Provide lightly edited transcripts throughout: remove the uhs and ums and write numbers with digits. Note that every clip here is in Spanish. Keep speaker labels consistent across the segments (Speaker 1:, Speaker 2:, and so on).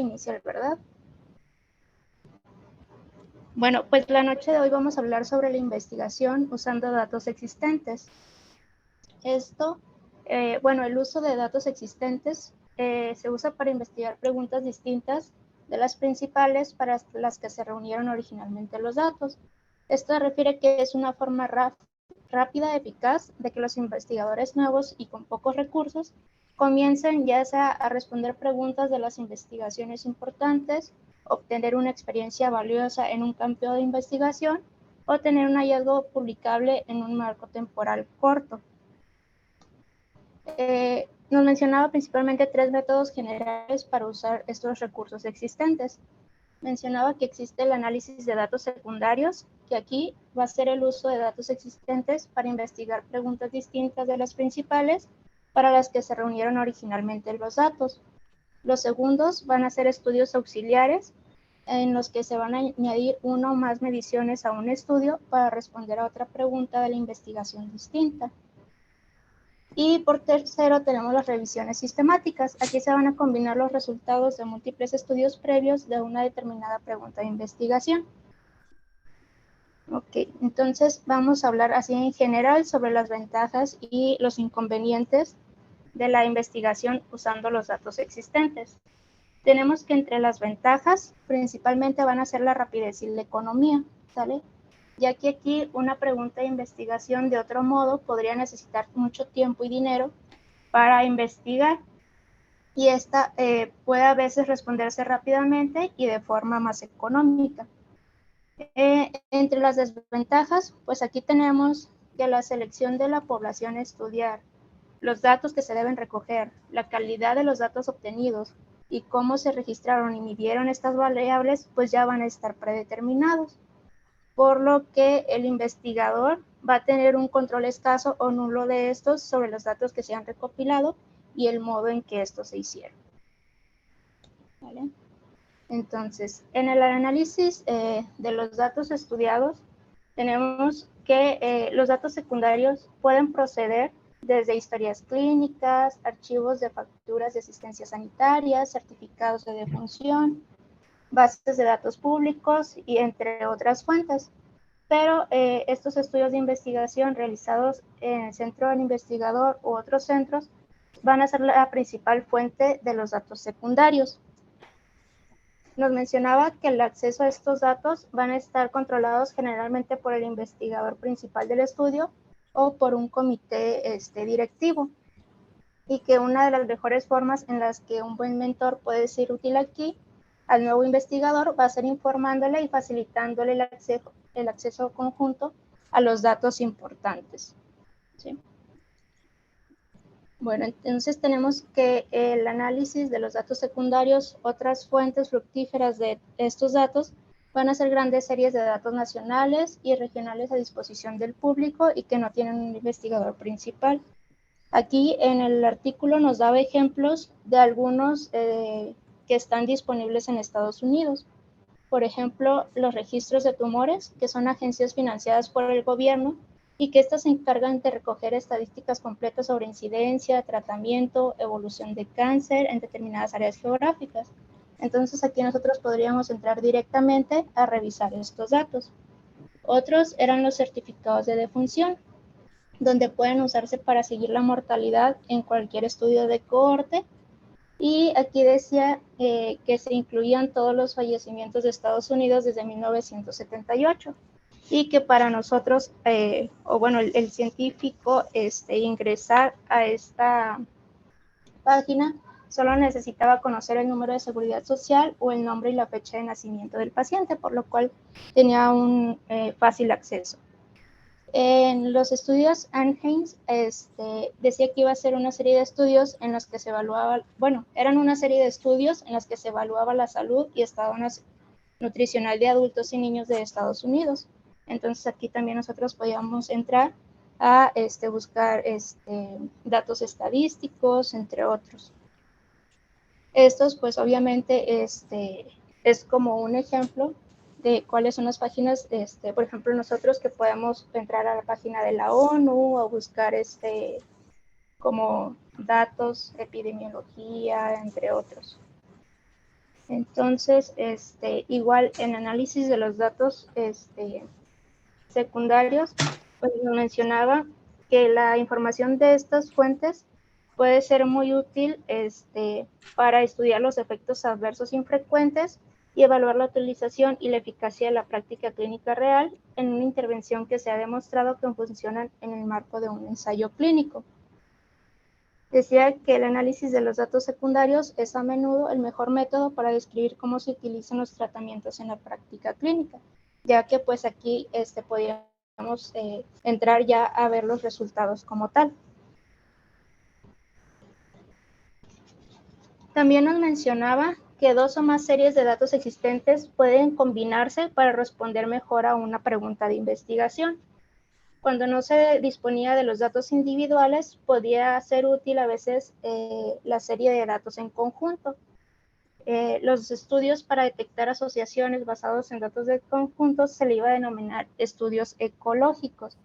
Speaker 1: inicial, ¿verdad? Bueno, pues la noche de hoy vamos a hablar sobre la investigación usando datos existentes. El uso de datos existentes se usa para investigar preguntas distintas de las principales para las que se reunieron originalmente los datos. Esto refiere que es una forma rápida y eficaz de que los investigadores nuevos y con pocos recursos comiencen ya sea a responder preguntas de las investigaciones importantes, obtener una experiencia valiosa en un campo de investigación o tener un hallazgo publicable en un marco temporal corto. Nos mencionaba principalmente 3 métodos generales para usar estos recursos existentes. Mencionaba que existe el análisis de datos secundarios, que aquí va a ser el uso de datos existentes para investigar preguntas distintas de las principales para las que se reunieron originalmente los datos. Los segundos van a ser estudios auxiliares, en los que se van a añadir una o más mediciones a un estudio para responder a otra pregunta de la investigación distinta. Y por tercero tenemos las revisiones sistemáticas. Aquí se van a combinar los resultados de múltiples estudios previos de una determinada pregunta de investigación. Ok, entonces vamos a hablar así en general sobre las ventajas y los inconvenientes de la investigación usando los datos existentes. Tenemos que entre las ventajas principalmente van a ser la rapidez y la economía, ¿sale? Ya que aquí una pregunta de investigación de otro modo podría necesitar mucho tiempo y dinero para investigar, y esta puede a veces responderse rápidamente y de forma más económica. Entre las desventajas, pues aquí tenemos que la selección de la población a estudiar, los datos que se deben recoger, la calidad de los datos obtenidos y cómo se registraron y midieron estas variables, pues ya van a estar predeterminados, por lo que el investigador va a tener un control escaso o nulo de estos sobre los datos que se han recopilado y el modo en que estos se hicieron. ¿Vale? Entonces, en el análisis de los datos estudiados, tenemos que los datos secundarios pueden proceder desde historias clínicas, archivos de facturas de asistencia sanitaria, certificados de defunción, bases de datos públicos y entre otras fuentes. Pero estos estudios de investigación realizados en el centro del investigador u otros centros van a ser la principal fuente de los datos secundarios. Nos mencionaba que el acceso a estos datos van a estar controlados generalmente por el investigador principal del estudio o por un comité directivo, y que una de las mejores formas en las que un buen mentor puede ser útil aquí al nuevo investigador va a ser informándole y facilitándole el acceso conjunto a los datos importantes. ¿Sí? Bueno, entonces tenemos que el análisis de los datos secundarios, otras fuentes fructíferas de estos datos, van a ser grandes series de datos nacionales y regionales a disposición del público y que no tienen un investigador principal. Aquí en el artículo nos daba ejemplos de algunos que están disponibles en Estados Unidos. Por ejemplo, los registros de tumores, que son agencias financiadas por el gobierno y que estas se encargan de recoger estadísticas completas sobre incidencia, tratamiento, evolución de cáncer en determinadas áreas geográficas. Entonces aquí nosotros podríamos entrar directamente a revisar estos datos. Otros eran los certificados de defunción, donde pueden usarse para seguir la mortalidad en cualquier estudio de cohorte. Y aquí decía que se incluían todos los fallecimientos de Estados Unidos desde 1978 y que para nosotros, el científico ingresar a esta página solo necesitaba conocer el número de seguridad social o el nombre y la fecha de nacimiento del paciente, por lo cual tenía un fácil acceso. En los estudios Anheims, decía que iba a ser una serie de estudios en los que se evaluaba, eran una serie de estudios en los que se evaluaba la salud y estado nutricional de adultos y niños de Estados Unidos. Entonces aquí también nosotros podíamos entrar a buscar datos estadísticos, entre otros. Estos, pues obviamente, es como un ejemplo de cuáles son las páginas, por ejemplo, nosotros que podemos entrar a la página de la ONU o buscar como datos, epidemiología, entre otros. Entonces, igual en análisis de los datos secundarios, pues mencionaba que la información de estas fuentes puede ser muy útil para estudiar los efectos adversos infrecuentes y evaluar la utilización y la eficacia de la práctica clínica real en una intervención que se ha demostrado que funcionan en el marco de un ensayo clínico. Decía que el análisis de los datos secundarios es a menudo el mejor método para describir cómo se utilizan los tratamientos en la práctica clínica, ya que pues aquí podríamos entrar ya a ver los resultados como tal. También nos mencionaba que dos o más series de datos existentes pueden combinarse para responder mejor a una pregunta de investigación. Cuando no se disponía de los datos individuales, podía ser útil a veces la serie de datos en conjunto. Los estudios para detectar asociaciones basados en datos de conjuntos se le iba a denominar estudios ecológicos.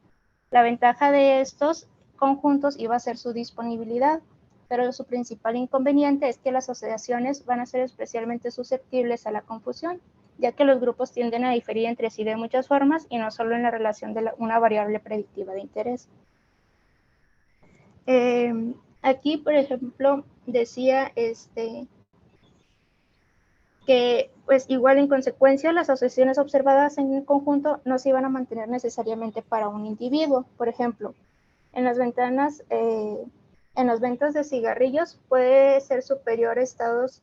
Speaker 1: La ventaja de estos conjuntos iba a ser su disponibilidad, pero su principal inconveniente es que las asociaciones van a ser especialmente susceptibles a la confusión, ya que los grupos tienden a diferir entre sí de muchas formas y no solo en la relación de una variable predictiva de interés. Aquí, por ejemplo, decía que pues igual en consecuencia las asociaciones observadas en conjunto no se iban a mantener necesariamente para un individuo. Por ejemplo, en las ventas de cigarrillos puede ser superior a estados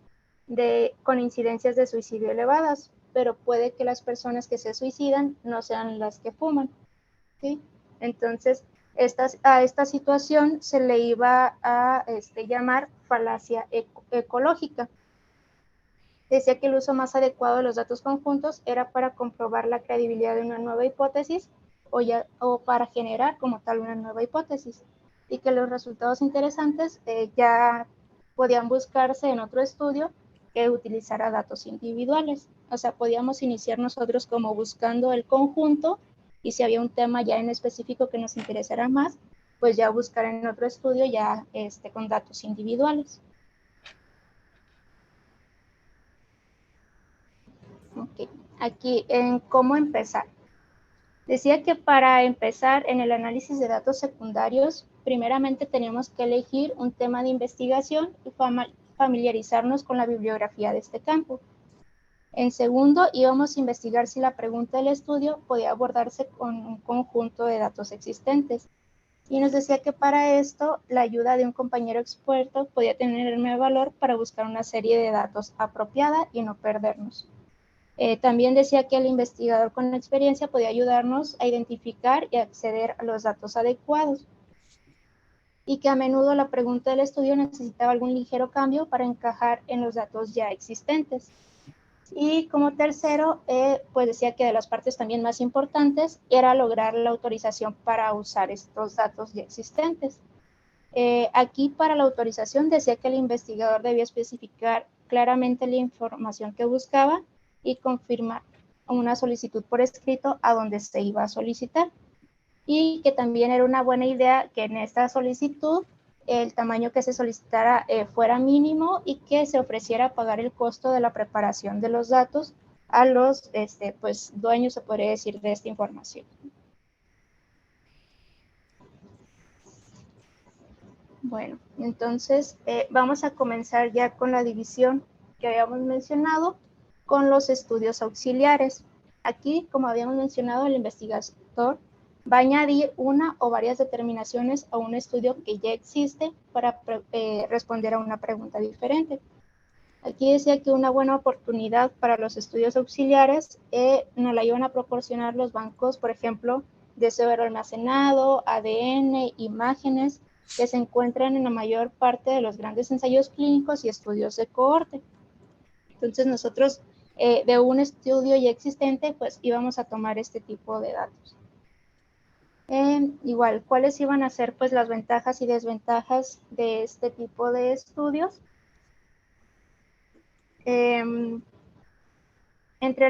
Speaker 1: con incidencias de suicidio elevadas, pero puede que las personas que se suicidan no sean las que fuman, ¿sí? Entonces, a esta situación se le iba a llamar falacia ecológica. Decía que el uso más adecuado de los datos conjuntos era para comprobar la credibilidad de una nueva hipótesis o para generar como tal una nueva hipótesis, y que los resultados interesantes ya podían buscarse en otro estudio que utilizara datos individuales. O sea, podíamos iniciar nosotros como buscando el conjunto, y si había un tema ya en específico que nos interesara más, pues ya buscar en otro estudio ya con datos individuales. Okay. Aquí en cómo empezar. Decía que para empezar en el análisis de datos secundarios, primeramente teníamos que elegir un tema de investigación y familiarizarnos con la bibliografía de este campo. En segundo, íbamos a investigar si la pregunta del estudio podía abordarse con un conjunto de datos existentes. Y nos decía que para esto la ayuda de un compañero experto podía tener valor para buscar una serie de datos apropiada y no perdernos. También decía que el investigador con experiencia podía ayudarnos a identificar y acceder a los datos adecuados, y que a menudo la pregunta del estudio necesitaba algún ligero cambio para encajar en los datos ya existentes. Y como tercero, pues decía que de las partes también más importantes era lograr la autorización para usar estos datos ya existentes. Aquí para la autorización decía que el investigador debía especificar claramente la información que buscaba y confirmar una solicitud por escrito a donde se iba a solicitar, y que también era una buena idea que en esta solicitud el tamaño que se solicitara fuera mínimo y que se ofreciera pagar el costo de la preparación de los datos a los pues, dueños, se podría decir, de esta información. Bueno, entonces vamos a comenzar ya con la división que habíamos mencionado con los estudios auxiliares. Aquí, como habíamos mencionado, el investigador va a añadir una o varias determinaciones a un estudio que ya existe para responder a una pregunta diferente. Aquí decía que una buena oportunidad para los estudios auxiliares nos la iban a proporcionar los bancos, por ejemplo, de suero almacenado, ADN, imágenes, que se encuentran en la mayor parte de los grandes ensayos clínicos y estudios de cohorte. Entonces nosotros de un estudio ya existente, pues íbamos a tomar este tipo de datos. Igual, ¿cuáles iban a ser pues las ventajas y desventajas de este tipo de estudios? Entre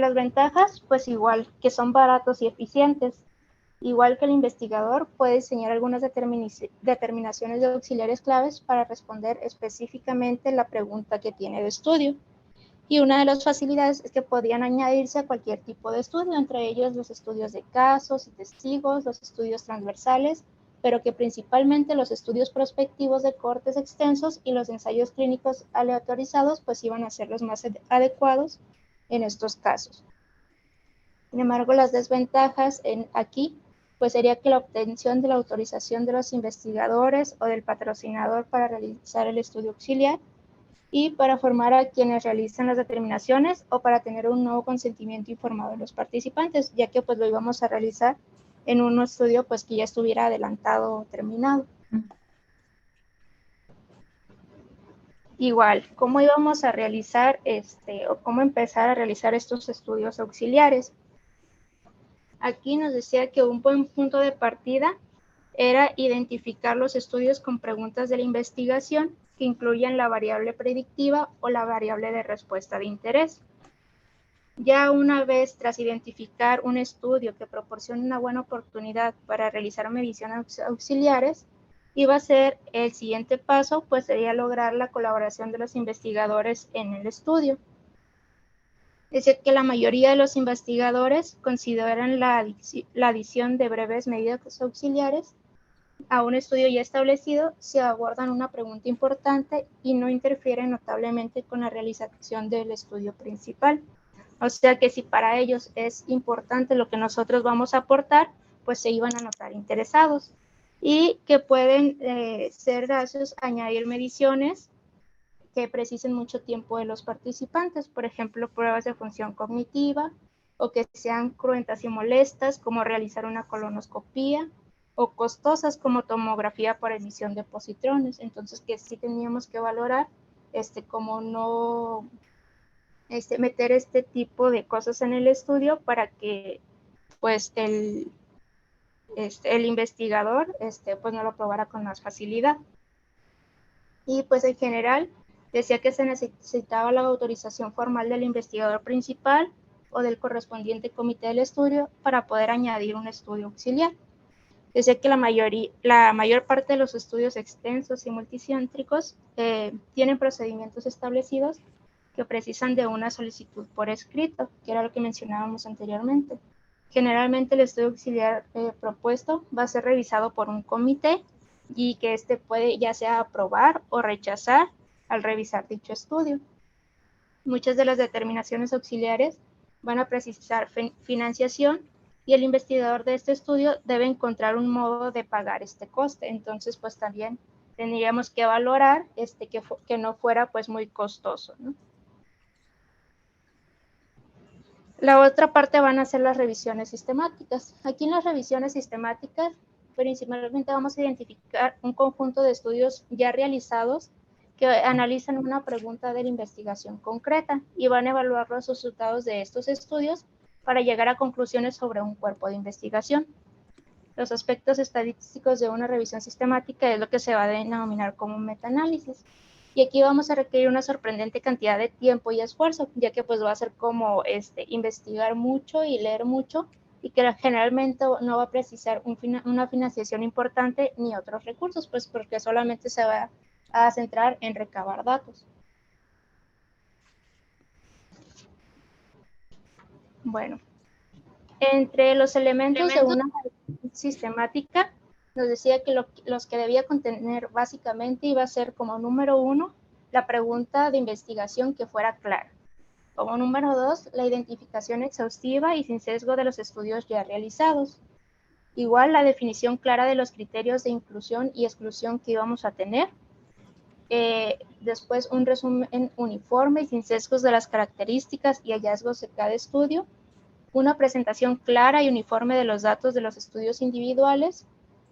Speaker 1: las ventajas, pues igual que son baratos y eficientes. Igual que el investigador puede diseñar algunas determinaciones de auxiliares claves para responder específicamente la pregunta que tiene de estudio. Y una de las facilidades es que podían añadirse a cualquier tipo de estudio, entre ellos los estudios de casos y testigos, los estudios transversales, pero que principalmente los estudios prospectivos de cortes extensos y los ensayos clínicos aleatorizados pues iban a ser los más adecuados en estos casos. Sin embargo, las desventajas aquí pues sería que la obtención de la autorización de los investigadores o del patrocinador para realizar el estudio auxiliar y para formar a quienes realizan las determinaciones o para tener un nuevo consentimiento informado de los participantes, ya que pues lo íbamos a realizar en un estudio pues que ya estuviera adelantado o terminado. Igual, ¿cómo íbamos a realizar o cómo empezar a realizar estos estudios auxiliares? Aquí nos decía que un buen punto de partida era identificar los estudios con preguntas de la investigación que incluyan la variable predictiva o la variable de respuesta de interés. Ya una vez tras identificar un estudio que proporcione una buena oportunidad para realizar mediciones auxiliares, iba a ser el siguiente paso, pues sería lograr la colaboración de los investigadores en el estudio. Es decir, que la mayoría de los investigadores consideran la adición de breves medidas auxiliares a un estudio ya establecido si abordan una pregunta importante y no interfieren notablemente con la realización del estudio principal. O sea que si para ellos es importante lo que nosotros vamos a aportar, pues se iban a notar interesados y que pueden ser gracios a añadir mediciones que precisen mucho tiempo de los participantes, por ejemplo, pruebas de función cognitiva o que sean cruentas y molestas, como realizar una colonoscopía, o costosas como tomografía por emisión de positrones. Entonces, que sí teníamos que valorar como no meter este tipo de cosas en el estudio para que pues el investigador pues no lo probara con más facilidad. Y pues en general decía que se necesitaba la autorización formal del investigador principal o del correspondiente comité del estudio para poder añadir un estudio auxiliar. Decía que la mayor parte de los estudios extensos y multicéntricos tienen procedimientos establecidos que precisan de una solicitud por escrito, que era lo que mencionábamos anteriormente. Generalmente el estudio auxiliar propuesto va a ser revisado por un comité y que puede ya sea aprobar o rechazar al revisar dicho estudio. Muchas de las determinaciones auxiliares van a precisar financiación y el investigador de este estudio debe encontrar un modo de pagar este coste. Entonces, pues también tendríamos que valorar que no fuera pues muy costoso, ¿no? La otra parte van a ser las revisiones sistemáticas. Aquí en las revisiones sistemáticas, principalmente vamos a identificar un conjunto de estudios ya realizados que analizan una pregunta de la investigación concreta y van a evaluar los resultados de estos estudios para llegar a conclusiones sobre un cuerpo de investigación. Los aspectos estadísticos de una revisión sistemática es lo que se va a denominar como un metaanálisis. Y aquí vamos a requerir una sorprendente cantidad de tiempo y esfuerzo, ya que pues va a ser como investigar mucho y leer mucho y que generalmente no va a precisar una financiación importante ni otros recursos, pues porque solamente se va a centrar en recabar datos. Bueno, entre los elementos de una sistemática, nos decía que los que debía contener básicamente iba a ser como número 1, la pregunta de investigación que fuera clara. Como número 2, la identificación exhaustiva y sin sesgo de los estudios ya realizados. Igual la definición clara de los criterios de inclusión y exclusión que íbamos a tener. Después un resumen uniforme y sin sesgos de las características y hallazgos de cada estudio. Una presentación clara y uniforme de los datos de los estudios individuales.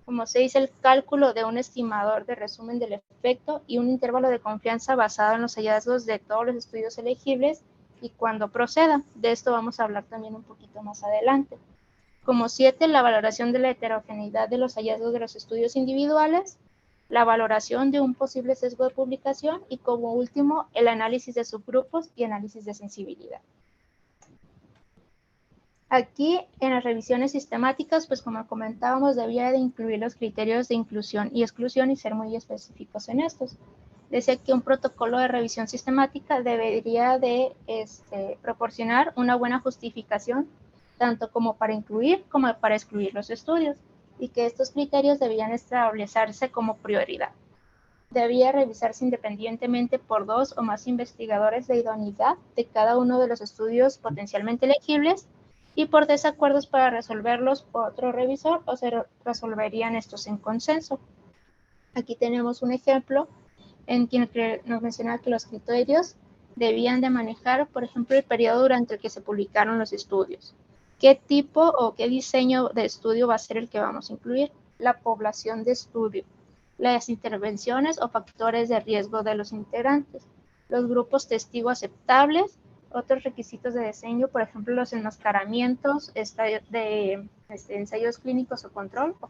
Speaker 1: Como se dice, el cálculo de un estimador de resumen del efecto y un intervalo de confianza basado en los hallazgos de todos los estudios elegibles y cuando proceda. De esto vamos a hablar también un poquito más adelante. Como 7, la valoración de la heterogeneidad de los hallazgos de los estudios individuales, la valoración de un posible sesgo de publicación y como último, el análisis de subgrupos y análisis de sensibilidad. Aquí, en las revisiones sistemáticas, pues como comentábamos, debía de incluir los criterios de inclusión y exclusión y ser muy específicos en estos. decía que un protocolo de revisión sistemática debería de proporcionar una buena justificación, tanto como para incluir como para excluir los estudios, y que estos criterios debían establecerse como prioridad. Debía revisarse independientemente por 2 o más investigadores de idoneidad de cada uno de los estudios potencialmente elegibles y por desacuerdos para resolverlos por otro revisor o se resolverían estos en consenso. Aquí tenemos un ejemplo en que nos menciona que los criterios debían de manejar, por ejemplo, el periodo durante el que se publicaron los estudios. ¿Qué tipo o qué diseño de estudio va a ser el que vamos a incluir? La población de estudio, las intervenciones o factores de riesgo de los integrantes, los grupos testigo aceptables, otros requisitos de diseño, por ejemplo, los enmascaramientos de ensayos clínicos o control, o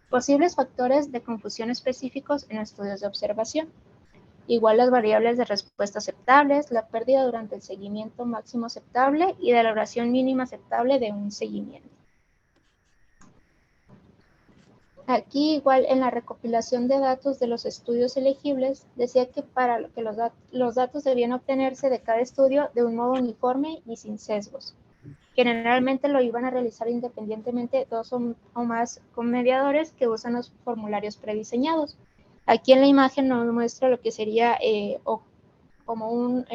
Speaker 1: posibles factores de confusión específicos en estudios de observación. Igual las variables de respuesta aceptables, la pérdida durante el seguimiento máximo aceptable y de la duración mínima aceptable de un seguimiento. Aquí igual en la recopilación de datos de los estudios elegibles, decía que para que los datos debían obtenerse de cada estudio de un modo uniforme y sin sesgos. Generalmente lo iban a realizar independientemente 2 o más con mediadores que usan los formularios prediseñados. Aquí en la imagen nos muestra lo que sería como un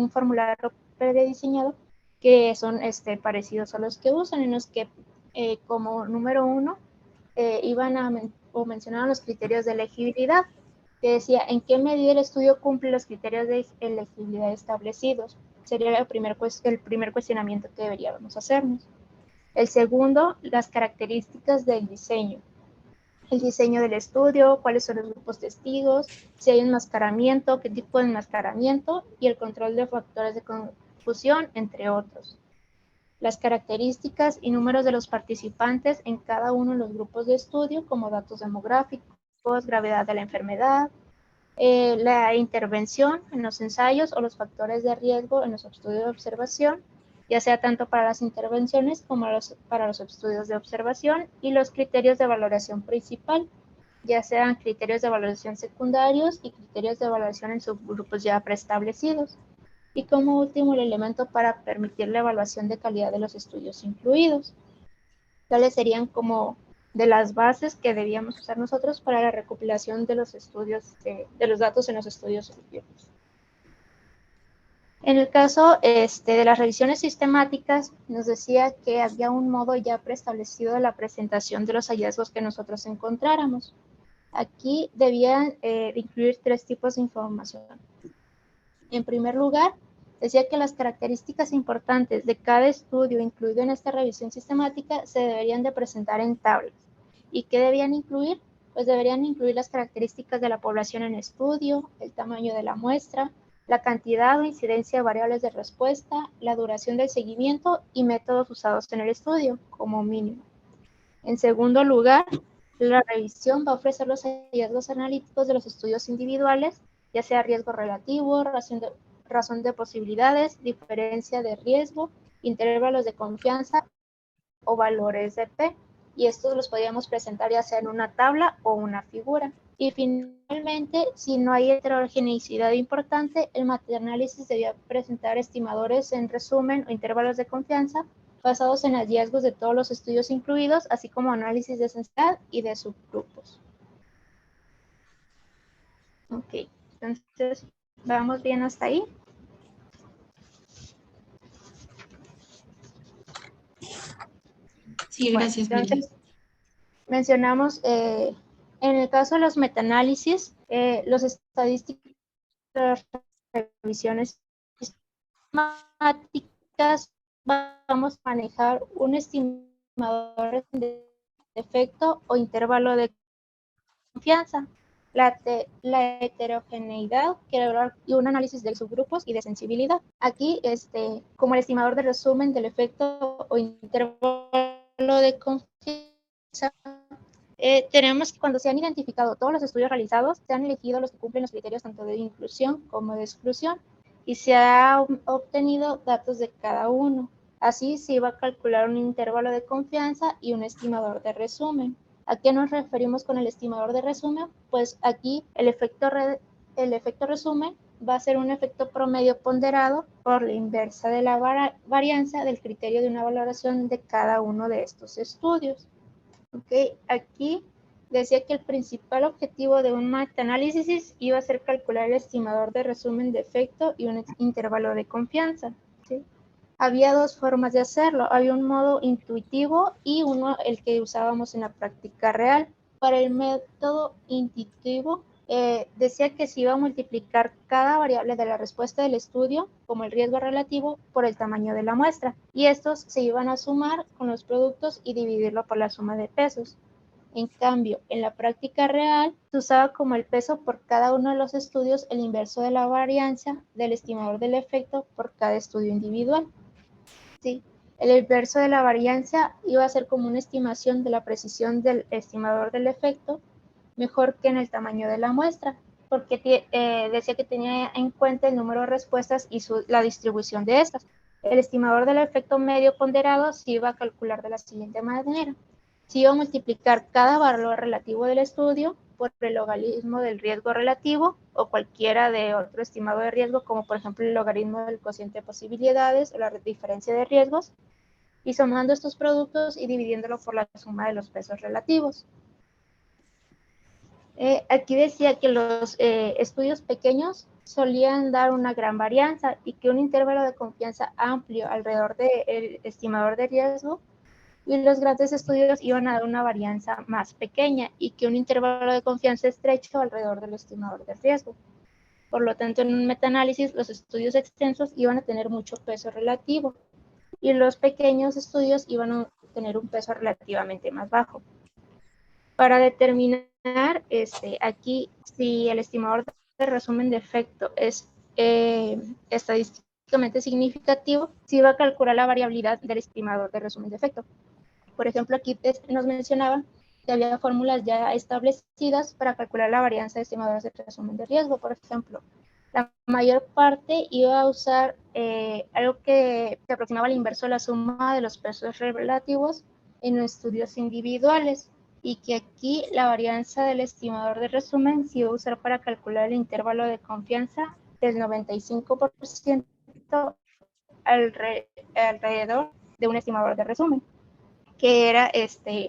Speaker 1: formulario prediseñado que son parecidos a los que usan, en los que como número 1 iban a mencionar los criterios de elegibilidad, que decía en qué medida el estudio cumple los criterios de elegibilidad establecidos. Sería el primer cuestionamiento que deberíamos hacernos. El segundo, las características del diseño. El diseño del estudio, cuáles son los grupos testigos, si hay enmascaramiento, qué tipo de enmascaramiento y el control de factores de confusión, entre otros. Las características y números de los participantes en cada uno de los grupos de estudio, como datos demográficos, gravedad de la enfermedad, la intervención en los ensayos o los factores de riesgo en los estudios de observación, ya sea tanto para las intervenciones como para los estudios de observación, y los criterios de valoración principal, ya sean criterios de valoración secundarios y criterios de valoración en subgrupos ya preestablecidos. Y como último, el elemento para permitir la evaluación de calidad de los estudios incluidos. Tales serían como de las bases que debíamos usar nosotros para la recopilación de los estudios, de los datos en los estudios científicos. En el caso de las revisiones sistemáticas, nos decía que había un modo ya preestablecido de la presentación de los hallazgos que nosotros encontráramos. Aquí debían incluir 3 tipos de información. En primer lugar, decía que las características importantes de cada estudio incluido en esta revisión sistemática se deberían de presentar en tablas. ¿Y qué debían incluir? Pues deberían incluir las características de la población en estudio, el tamaño de la muestra, la cantidad o incidencia de variables de respuesta, la duración del seguimiento y métodos usados en el estudio, como mínimo. En segundo lugar, la revisión va a ofrecer los hallazgos analíticos de los estudios individuales, ya sea riesgo relativo, razón de posibilidades, diferencia de riesgo, intervalos de confianza o valores de P. Y estos los podríamos presentar ya sea en una tabla o una figura. Y finalmente, si no hay heterogeneidad importante, el metaanálisis debía presentar estimadores en resumen o intervalos de confianza basados en hallazgos de todos los estudios incluidos, así como análisis de sensibilidad y de subgrupos. Ok, entonces, ¿vamos bien hasta ahí?
Speaker 2: Sí, gracias,
Speaker 1: bueno, entonces, mencionamos, en el caso de los metaanálisis, los estadísticos de las revisiones sistemáticas, vamos a manejar un estimador de efecto o intervalo de confianza, la heterogeneidad y un análisis de subgrupos y de sensibilidad. Aquí, como el estimador de resumen del efecto o intervalo de confianza, tenemos que cuando se han identificado todos los estudios realizados, se han elegido los que cumplen los criterios tanto de inclusión como de exclusión y se ha obtenido datos de cada uno. Así se iba a calcular un intervalo de confianza y un estimador de resumen. ¿A qué nos referimos con el estimador de resumen? Pues aquí el efecto resumen va a ser un efecto promedio ponderado por la inversa de la varianza del criterio de una valoración de cada uno de estos estudios. Okay. Aquí decía que el principal objetivo de un metaanálisis iba a ser calcular el estimador de resumen de efecto y un intervalo de confianza. ¿Sí? Había dos formas de hacerlo. Había un modo intuitivo y uno el que usábamos en la práctica real. Para el método intuitivo, decía que se iba a multiplicar cada variable de la respuesta del estudio, como el riesgo relativo, por el tamaño de la muestra. Y estos se iban a sumar con los productos y dividirlo por la suma de pesos. En cambio, en la práctica real, se usaba como el peso por cada uno de los estudios el inverso de la varianza del estimador del efecto por cada estudio individual. ¿Sí? El inverso de la varianza iba a ser como una estimación de la precisión del estimador del efecto, mejor que en el tamaño de la muestra, porque decía que tenía en cuenta el número de respuestas y la distribución de estas. El estimador del efecto medio ponderado se iba a calcular de la siguiente manera. Se iba a multiplicar cada valor relativo del estudio por el logaritmo del riesgo relativo o cualquiera de otro estimado de riesgo, como por ejemplo el logaritmo del cociente de posibilidades o la diferencia de riesgos, y sumando estos productos y dividiéndolo por la suma de los pesos relativos. Aquí decía que los estudios pequeños solían dar una gran varianza y que un intervalo de confianza amplio alrededor del estimador de riesgo, y los grandes estudios iban a dar una varianza más pequeña y que un intervalo de confianza estrecho alrededor del estimador de riesgo. Por lo tanto, en un metaanálisis, los estudios extensos iban a tener mucho peso relativo y los pequeños estudios iban a tener un peso relativamente más bajo. Para determinar aquí si el estimador de resumen de efecto es estadísticamente significativo, se va a calcular la variabilidad del estimador de resumen de efecto. Por ejemplo, aquí nos mencionaba que había fórmulas ya establecidas para calcular la varianza de estimadores de resumen de riesgo. Por ejemplo, la mayor parte iba a usar algo que se aproximaba al inverso de la suma de los pesos relativos en estudios individuales, y que aquí la varianza del estimador de resumen se iba a usar para calcular el intervalo de confianza del 95% alrededor de un estimador de resumen, que era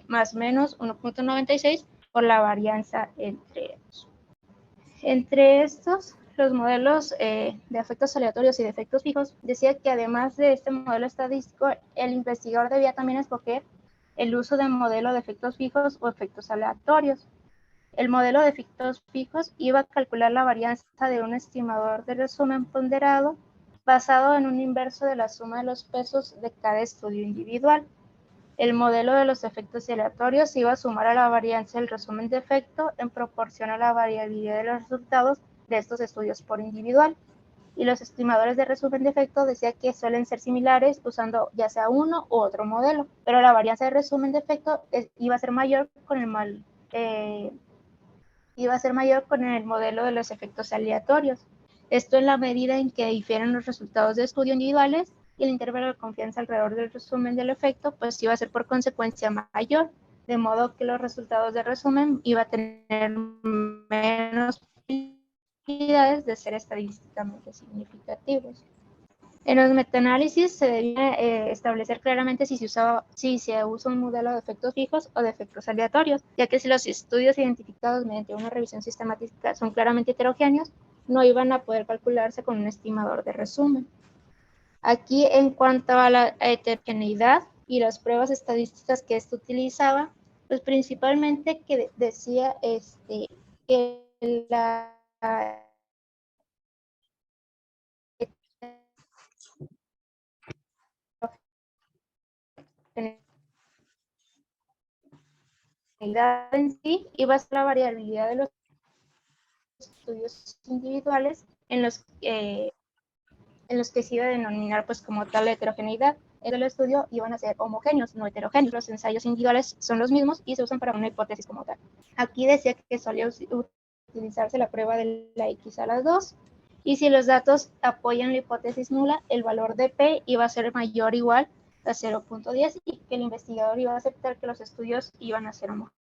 Speaker 1: más o menos 1.96 por la varianza entre ellos. Entre estos, los modelos de efectos aleatorios y de efectos fijos, decía que además de este modelo estadístico, el investigador debía también escoger el uso de modelo de efectos fijos o efectos aleatorios. El modelo de efectos fijos iba a calcular la varianza de un estimador de resumen ponderado basado en un inverso de la suma de los pesos de cada estudio individual. El modelo de los efectos aleatorios iba a sumar a la varianza del resumen de efecto en proporción a la variabilidad de los resultados de estos estudios por individual. Y los estimadores de resumen de efecto decía que suelen ser similares usando ya sea uno u otro modelo, pero la varianza de resumen de efecto iba a ser mayor con el modelo de los efectos aleatorios. Esto en la medida en que difieren los resultados de estudio individuales y el intervalo de confianza alrededor del resumen del efecto, pues iba a ser por consecuencia mayor, de modo que los resultados de resumen iba a tener menos probabilidades de ser estadísticamente significativos. En los metaanálisis se debía establecer claramente si se usa un modelo de efectos fijos o de efectos aleatorios, ya que si los estudios identificados mediante una revisión sistemática son claramente heterogéneos, no iban a poder calcularse con un estimador de resumen. Aquí, en cuanto a la heterogeneidad y las pruebas estadísticas que esto utilizaba, pues principalmente que decía que la heterogeneidad en sí iba a ser la variabilidad de los estudios individuales en los que se iba a denominar pues como tal la heterogeneidad. En el estudio iban a ser homogéneos, no heterogéneos. Los ensayos individuales son los mismos y se usan para una hipótesis como tal. Aquí decía que solía utilizarse la prueba de la X a las 2, y si los datos apoyan la hipótesis nula, el valor de P iba a ser mayor o igual a 0.10 y que el investigador iba a aceptar que los estudios iban a ser homogéneos.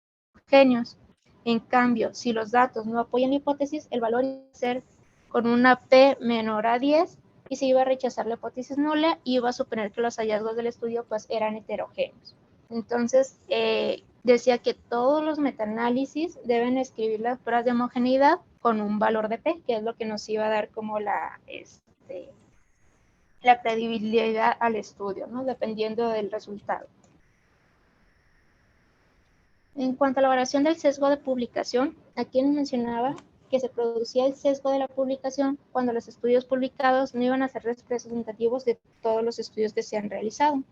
Speaker 1: heterogéneos. En cambio, si los datos no apoyan la hipótesis, el valor iba a ser con una P menor a 10 y se iba a rechazar la hipótesis nula y iba a suponer que los hallazgos del estudio pues eran heterogéneos. Entonces, decía que todos los metaanálisis deben escribir las pruebas de homogeneidad con un valor de P, que es lo que nos iba a dar como la credibilidad al estudio, ¿no? Dependiendo del resultado. En cuanto a la evaluación del sesgo de publicación, aquí mencionaba que se producía el sesgo de la publicación cuando los estudios publicados no iban a ser representativos de todos los estudios que se han realizado.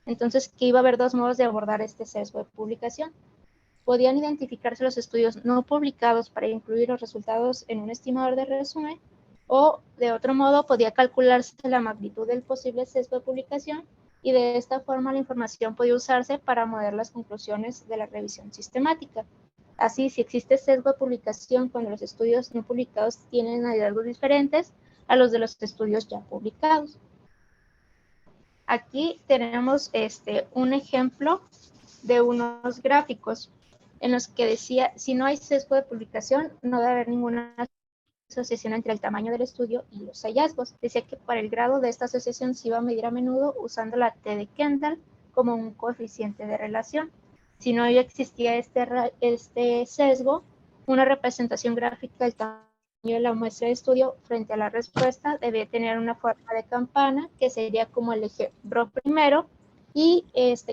Speaker 1: Entonces, que iba a haber dos modos de abordar este sesgo de publicación. Podían identificarse los estudios no publicados para incluir los resultados en un estimador de resumen, o de otro modo podía calcularse la magnitud del posible sesgo de publicación y de esta forma la información podía usarse para mover las conclusiones de la revisión sistemática. Así, si existe sesgo de publicación cuando los estudios no publicados tienen hallazgos diferentes a los de los estudios ya publicados. Aquí tenemos un ejemplo de unos gráficos en los que decía, si no hay sesgo de publicación, no debe haber ninguna asociación entre el tamaño del estudio y los hallazgos. Decía que para el grado de esta asociación se iba a medir a menudo usando la T de Kendall como un coeficiente de relación. Si no existía este sesgo, una representación gráfica del tamaño de la muestra de estudio frente a la respuesta debe tener una forma de campana, que sería como el ejemplo primero, y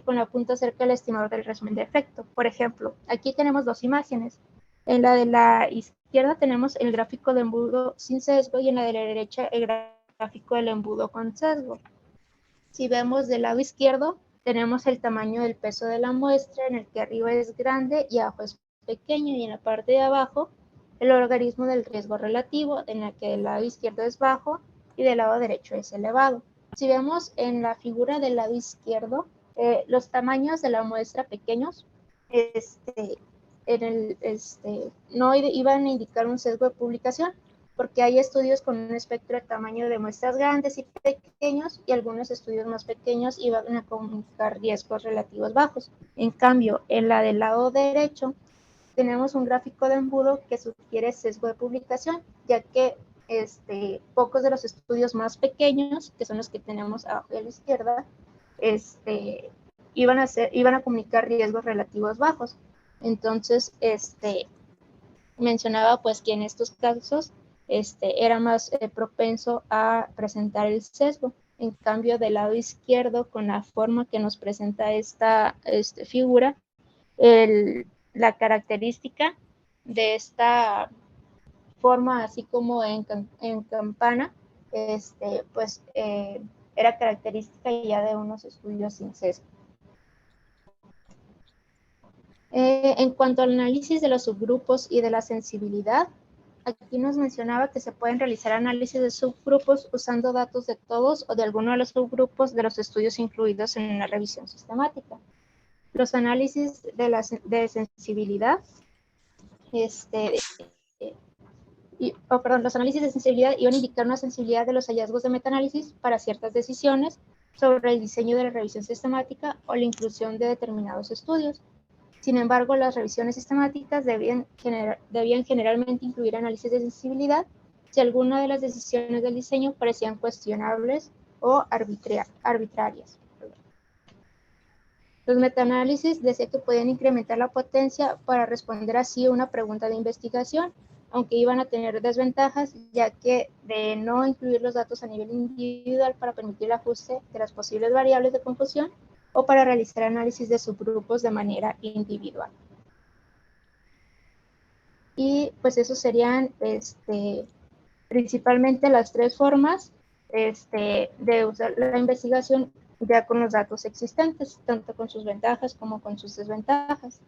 Speaker 1: con la punta cerca del estimador del resumen de efecto. Por ejemplo, aquí tenemos dos imágenes. En la de la izquierda tenemos el gráfico de embudo sin sesgo y en la de la derecha el gráfico del embudo con sesgo. Si vemos del lado izquierdo, tenemos el tamaño del peso de la muestra, en el que arriba es grande y abajo es pequeño, y en la parte de abajo el logaritmo del riesgo relativo, en el que del lado izquierdo es bajo y del lado derecho es elevado. Si vemos en la figura del lado izquierdo, los tamaños de la muestra pequeños, no iban a indicar un sesgo de publicación, porque hay estudios con un espectro de tamaño de muestras grandes y pequeños, y algunos estudios más pequeños iban a comunicar riesgos relativos bajos. En cambio, en la del lado derecho, tenemos un gráfico de embudo que sugiere sesgo de publicación, ya que pocos de los estudios más pequeños, que son los que tenemos abajo de la izquierda, iban a comunicar riesgos relativos bajos. Entonces, mencionaba pues que en estos casos era más propenso a presentar el sesgo. En cambio, del lado izquierdo, con la forma que nos presenta esta figura, la característica de esta forma, así como en campana, pues era característica ya de unos estudios sin sesgo. En cuanto al análisis de los subgrupos y de la sensibilidad, aquí nos mencionaba que se pueden realizar análisis de subgrupos usando datos de todos o de alguno de los subgrupos de los estudios incluidos en una revisión sistemática. Los análisis de sensibilidad, los análisis de sensibilidad iban a indicar una sensibilidad de los hallazgos de metaanálisis para ciertas decisiones sobre el diseño de la revisión sistemática o la inclusión de determinados estudios. Sin embargo, las revisiones sistemáticas debían generalmente incluir análisis de sensibilidad si alguna de las decisiones del diseño parecían cuestionables o arbitrarias. Los metaanálisis decía que podían incrementar la potencia para responder así a una pregunta de investigación, aunque iban a tener desventajas, ya que de no incluir los datos a nivel individual para permitir el ajuste de las posibles variables de confusión, o para realizar análisis de subgrupos de manera individual. Y pues eso serían principalmente las tres formas de usar la investigación ya con los datos existentes, tanto con sus ventajas como con sus desventajas.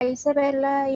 Speaker 1: ahí se ve la